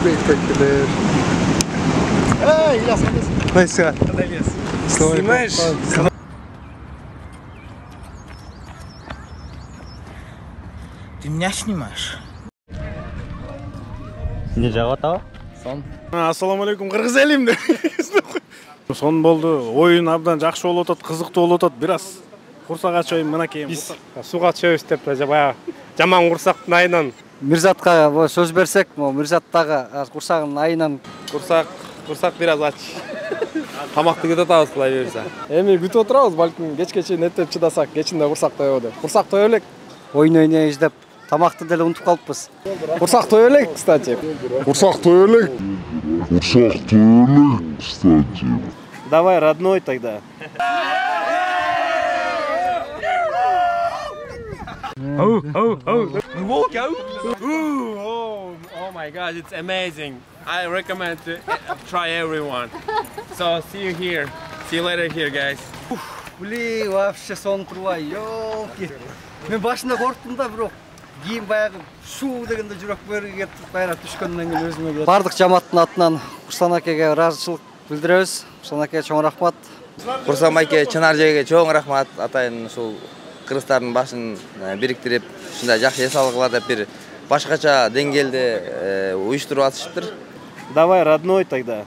Teşekkürler. İlyas neredesin? Nasıl? Hadi İlyas. Снимаешь? Ты меня снимаешь? Не жагат Ассаламу алейкум, кыргыз элимде. Сон болду. Оюн абдан жакшы болуп атат, кызыктуу болуп атат. Бир аз курсак ачайын мынакей. Биз суга түшөбүз деп баягы жаман курсактын айынан Мирзатка сөз берсек, Мирзат дагы курсагынын айынан курсак бир аз ач. Тамакты күтүп атабыз кылай берсе. Эми күтүп отурабыз, балким кечке чейин эттеп чыдасак, кечинде курсак тоебу деп. Курсак тое элек. ойын ойнайбыз деп тамакты деле унутуп калыппыз. Курсак тое элек, кстати. Курсак той элек, кстати. Давай родной тогда. We walk out. Oh my god, it's amazing. I recommend to try everyone. So see you here. See you later here, guys. Блин, вообще сон турбай, ёлки. Мен башында корктум да, бирок кийин баягы шуу дегенде жүрөк бери кетип кайра түшкөндөн кийин өзүмө келет. Бардык жамааттын атынан Курсан акеге ыраазычылык билдиребиз. Курсан аке чоң рахмат. Курсан айке, Чынар жайга чоң рахмат атайын ушул кыргыздардын башын бириктирип, ушундай жакшы эс алгыла деп бир башкача деңгээлде уюштуруп атышыптыр. Давай родной тогда.